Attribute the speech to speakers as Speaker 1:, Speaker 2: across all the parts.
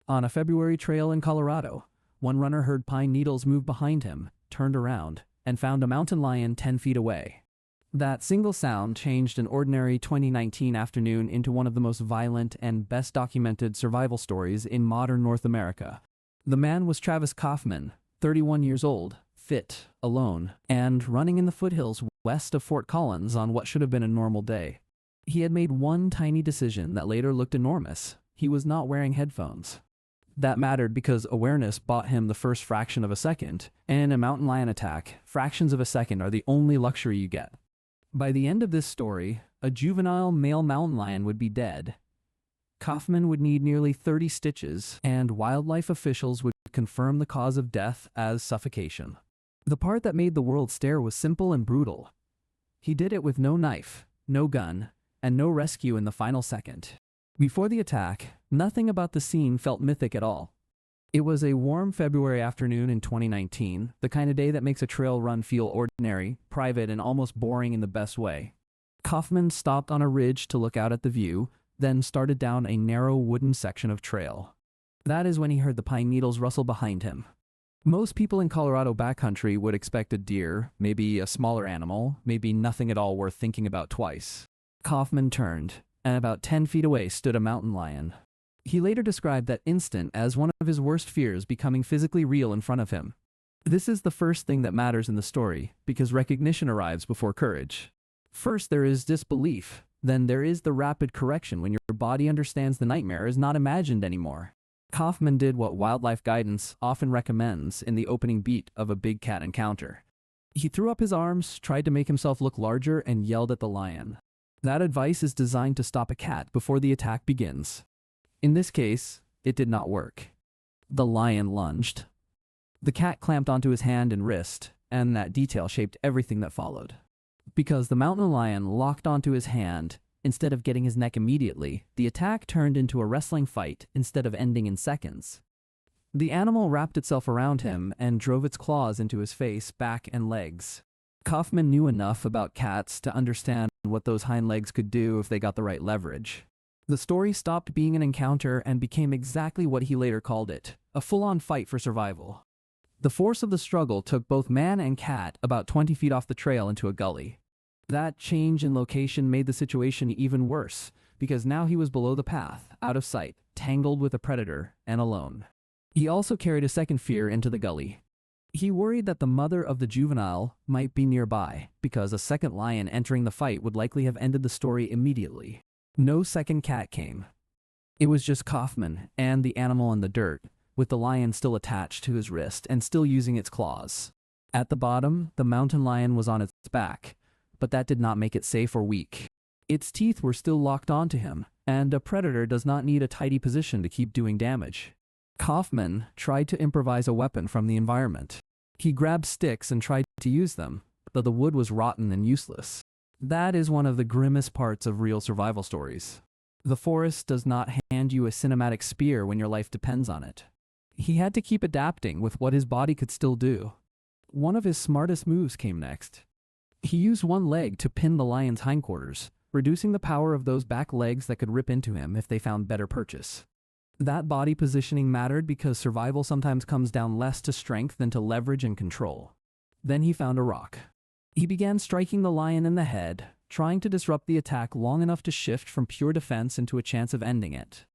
Speaker 1: On a February trail in Colorado, one runner heard pine needles move behind him, turned around, and found a mountain lion 10 feet away. That single sound changed an ordinary 2019 afternoon into one of the most violent and best documented survival stories in modern North America. The man was Travis Kaufman, 31 years old, fit, alone, and running in the foothills west of Fort Collins on what should have been a normal day. He had made one tiny decision that later looked enormous. He was not wearing headphones. That mattered because awareness bought him the first fraction of a second, and in a mountain lion attack, fractions of a second are the only luxury you get. By the end of this story, a juvenile male mountain lion would be dead. Kaufman would need nearly 30 stitches, and wildlife officials would confirm the cause of death as suffocation. The part that made the world stare was simple and brutal. He did it with no knife, no gun, and no rescue in the final second. Before the attack, nothing about the scene felt mythic at all. It was a warm February afternoon in 2019, the kind of day that makes a trail run feel ordinary, private, and almost boring in the best way. Kaufman stopped on a ridge to look out at the view, then started down a narrow wooden section of trail. That is when he heard the pine needles rustle behind him. Most people in Colorado backcountry would expect a deer, maybe a smaller animal, maybe nothing at all worth thinking about twice. Kaufman turned, and about 10 feet away stood a mountain lion. He later described that instant as one of his worst fears becoming physically real in front of him. This is the first thing that matters in the story, because recognition arrives before courage. First there is disbelief, then there is the rapid correction when your body understands the nightmare is not imagined anymore. Kaufman did what wildlife guidance often recommends in the opening beat of a big cat encounter. He threw up his arms, tried to make himself look larger, and yelled at the lion. That advice is designed to stop a cat before the attack begins. In this case, it did not work. The lion lunged. The cat clamped onto his hand and wrist, and that detail shaped everything that followed. Because the mountain lion locked onto his hand, instead of getting his neck immediately, the attack turned into a wrestling fight instead of ending in seconds. The animal wrapped itself around him and drove its claws into his face, back, and legs. Kaufman knew enough about cats to understand what those hind legs could do if they got the right leverage. The story stopped being an encounter and became exactly what he later called it, a full-on fight for survival. The force of the struggle took both man and cat about 20 feet off the trail into a gully. That change in location made the situation even worse, because now he was below the path, out of sight, tangled with a predator, and alone. He also carried a second fear into the gully. He worried that the mother of the juvenile might be nearby, because a second lion entering the fight would likely have ended the story immediately. No second cat came. It was just Kaufman and the animal in the dirt, with the lion still attached to his wrist and still using its claws. At the bottom, the mountain lion was on its back, but that did not make it safe or weak. Its teeth were still locked onto him, and a predator does not need a tidy position to keep doing damage. Kaufman tried to improvise a weapon from the environment. He grabbed sticks and tried to use them, though the wood was rotten and useless. That is one of the grimmest parts of real survival stories. The forest does not hand you a cinematic spear when your life depends on it. He had to keep adapting with what his body could still do. One of his smartest moves came next. He used one leg to pin the lion's hindquarters, reducing the power of those back legs that could rip into him if they found better purchase. That body positioning mattered because survival sometimes comes down less to strength than to leverage and control. Then he found a rock. He began striking the lion in the head, trying to disrupt the attack long enough to shift from pure defense into a chance of ending it.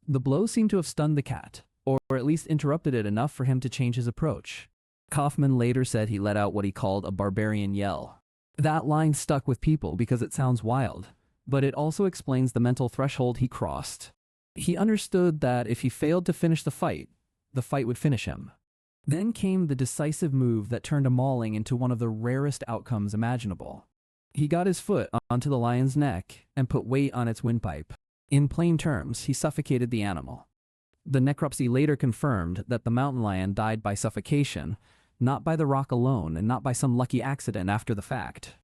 Speaker 1: The blow seemed to have stunned the cat, or at least interrupted it enough for him to change his approach. Kaufman later said he let out what he called a barbarian yell. That line stuck with people because it sounds wild, but it also explains the mental threshold he crossed. He understood that if he failed to finish the fight would finish him. Then came the decisive move that turned a mauling into one of the rarest outcomes imaginable. He got his foot onto the lion's neck and put weight on its windpipe. In plain terms, he suffocated the animal. The necropsy later confirmed that the mountain lion died by suffocation, not by the rock alone and not by some lucky accident after the fact.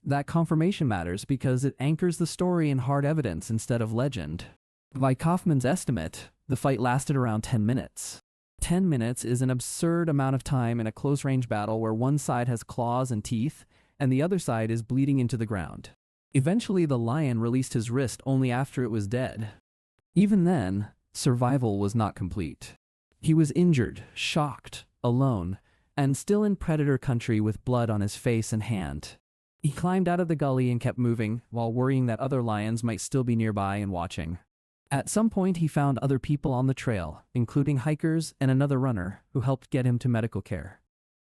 Speaker 1: That confirmation matters because it anchors the story in hard evidence instead of legend. By Kaufman's estimate, the fight lasted around 10 minutes. 10 minutes is an absurd amount of time in a close-range battle where one side has claws and teeth, and the other side is bleeding into the ground. Eventually, the lion released his wrist only after it was dead. Even then, survival was not complete. He was injured, shocked, alone, and still in predator country with blood on his face and hand. He climbed out of the gully and kept moving, while worrying that other lions might still be nearby and watching. At some point, he found other people on the trail, including hikers and another runner, who helped get him to medical care.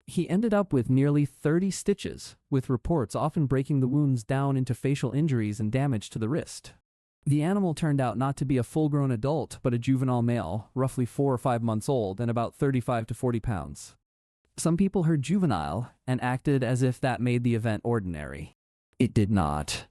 Speaker 1: He ended up with nearly 30 stitches, with reports often breaking the wounds down into facial injuries and damage to the wrist. The animal turned out not to be a full-grown adult, but a juvenile male, roughly 4 or 5 months old and about 35 to 40 pounds. Some people heard juvenile and acted as if that made the event ordinary. It did not.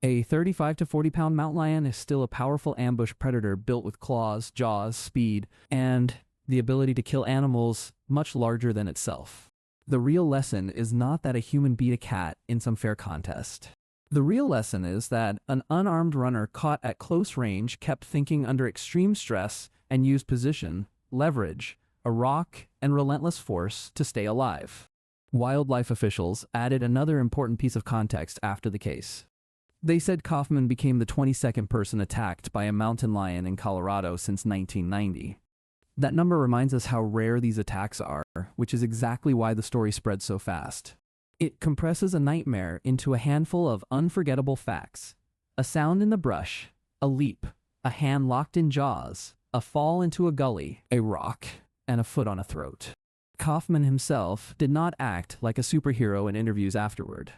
Speaker 1: A 35 to 40 pound mountain lion is still a powerful ambush predator built with claws, jaws, speed, and the ability to kill animals much larger than itself. The real lesson is not that a human beat a cat in some fair contest. The real lesson is that an unarmed runner caught at close range kept thinking under extreme stress and used position, leverage, a rock, and relentless force to stay alive. Wildlife officials added another important piece of context after the case. They said Kaufman became the 22nd person attacked by a mountain lion in Colorado since 1990. That number reminds us how rare these attacks are, which is exactly why the story spread so fast. It compresses a nightmare into a handful of unforgettable facts. A sound in the brush, a leap, a hand locked in jaws, a fall into a gully, a rock, and a foot on a throat. Kaufman himself did not act like a superhero in interviews afterward.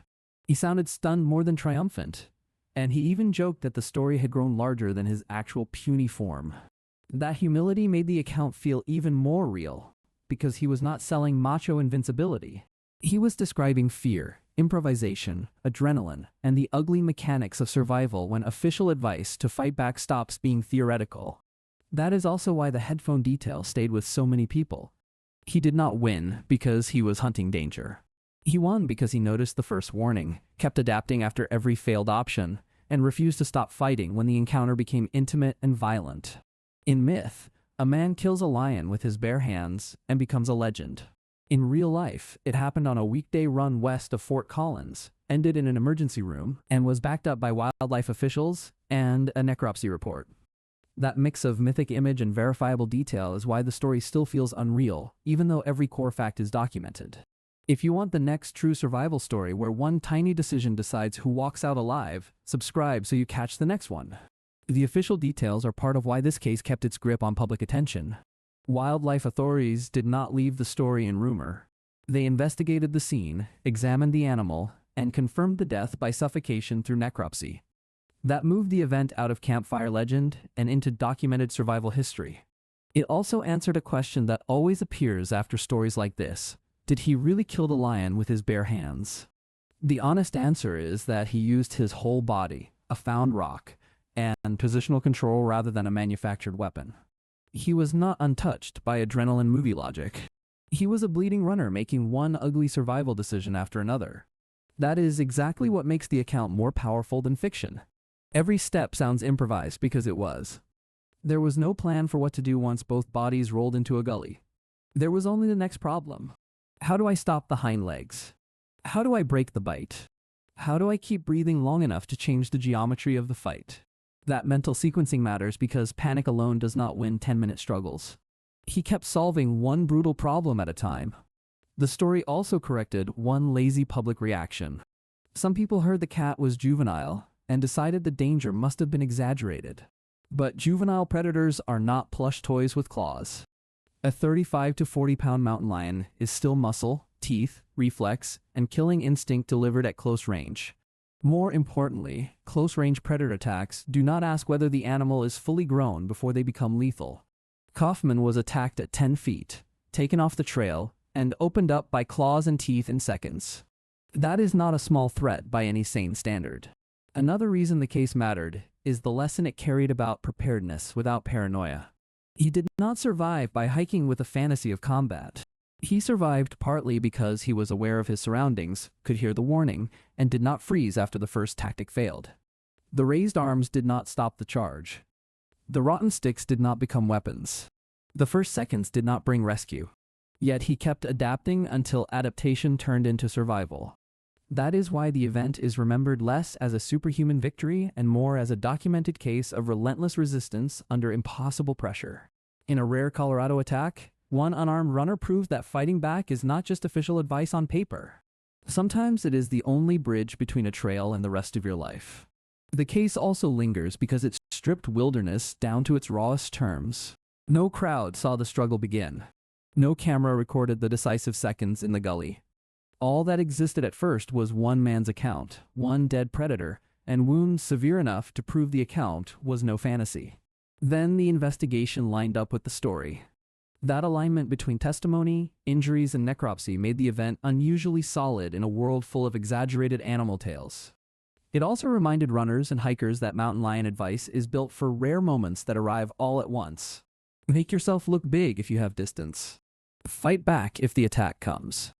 Speaker 1: He sounded stunned more than triumphant, and he even joked that the story had grown larger than his actual puny form. That humility made the account feel even more real, because he was not selling macho invincibility. He was describing fear, improvisation, adrenaline, and the ugly mechanics of survival when official advice to fight back stops being theoretical. That is also why the headphone detail stayed with so many people. He did not win because he was hunting danger. He won because he noticed the first warning, kept adapting after every failed option, and refused to stop fighting when the encounter became intimate and violent. In myth, a man kills a lion with his bare hands and becomes a legend. In real life, it happened on a weekday run west of Fort Collins, ended in an emergency room, and was backed up by wildlife officials and a necropsy report. That mix of mythic image and verifiable detail is why the story still feels unreal, even though every core fact is documented. If you want the next true survival story where one tiny decision decides who walks out alive, subscribe so you catch the next one. The official details are part of why this case kept its grip on public attention. Wildlife authorities did not leave the story in rumor. They investigated the scene, examined the animal, and confirmed the death by suffocation through necropsy. That moved the event out of campfire legend and into documented survival history. It also answered a question that always appears after stories like this. Did he really kill the lion with his bare hands? The honest answer is that he used his whole body, a found rock, and positional control rather than a manufactured weapon. He was not untouched by adrenaline movie logic. He was a bleeding runner making one ugly survival decision after another. That is exactly what makes the account more powerful than fiction. Every step sounds improvised because it was. There was no plan for what to do once both bodies rolled into a gully. There was only the next problem. How do I stop the hind legs? How do I break the bite? How do I keep breathing long enough to change the geometry of the fight? That mental sequencing matters because panic alone does not win 10-minute struggles. He kept solving one brutal problem at a time. The story also corrected one lazy public reaction. Some people heard the cat was juvenile and decided the danger must have been exaggerated. But juvenile predators are not plush toys with claws. A 35 to 40 pound mountain lion is still muscle, teeth, reflex, and killing instinct delivered at close range. More importantly, close-range predator attacks do not ask whether the animal is fully grown before they become lethal. Kaufman was attacked at 10 feet, taken off the trail, and opened up by claws and teeth in seconds. That is not a small threat by any sane standard. Another reason the case mattered is the lesson it carried about preparedness without paranoia. He did not survive by hiking with a fantasy of combat. He survived partly because he was aware of his surroundings, could hear the warning, and did not freeze after the first tactic failed. The raised arms did not stop the charge. The rotten sticks did not become weapons. The first seconds did not bring rescue. Yet he kept adapting until adaptation turned into survival. That is why the event is remembered less as a superhuman victory and more as a documented case of relentless resistance under impossible pressure. In a rare Colorado attack, one unarmed runner proved that fighting back is not just official advice on paper. Sometimes it is the only bridge between a trail and the rest of your life. The case also lingers because it stripped wilderness down to its rawest terms. No crowd saw the struggle begin. No camera recorded the decisive seconds in the gully. All that existed at first was one man's account, one dead predator, and wounds severe enough to prove the account was no fantasy. Then the investigation lined up with the story. That alignment between testimony, injuries, and necropsy made the event unusually solid in a world full of exaggerated animal tales. It also reminded runners and hikers that mountain lion advice is built for rare moments that arrive all at once. Make yourself look big if you have distance. Fight back if the attack comes.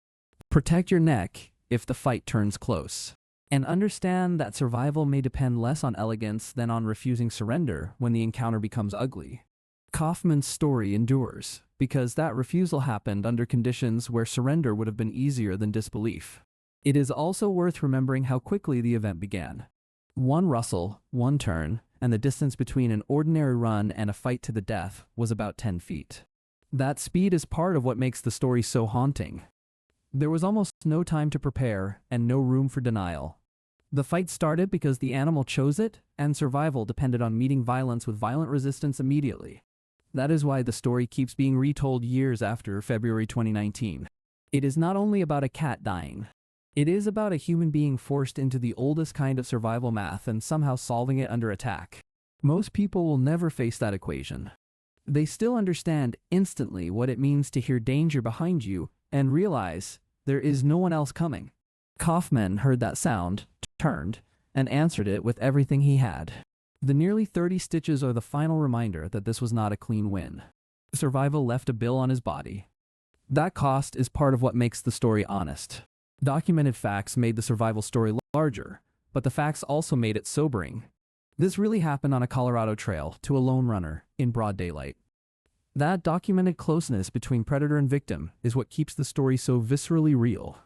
Speaker 1: Protect your neck if the fight turns close. And understand that survival may depend less on elegance than on refusing surrender when the encounter becomes ugly. Kaufman's story endures because that refusal happened under conditions where surrender would have been easier than disbelief. It is also worth remembering how quickly the event began. One rustle, one turn, and the distance between an ordinary run and a fight to the death was about 10 feet. That speed is part of what makes the story so haunting. There was almost no time to prepare and no room for denial. The fight started because the animal chose it, and survival depended on meeting violence with violent resistance immediately. That is why the story keeps being retold years after February 2019. It is not only about a cat dying. It is about a human being forced into the oldest kind of survival math and somehow solving it under attack. Most people will never face that equation. They still understand instantly what it means to hear danger behind you and realize there is no one else coming. Kaufman heard that sound, turned, and answered it with everything he had. The nearly 30 stitches are the final reminder that this was not a clean win. Survival left a bill on his body. That cost is part of what makes the story honest. Documented facts made the survival story larger, but the facts also made it sobering. This really happened on a Colorado trail to a lone runner in broad daylight. That documented closeness between predator and victim is what keeps the story so viscerally real.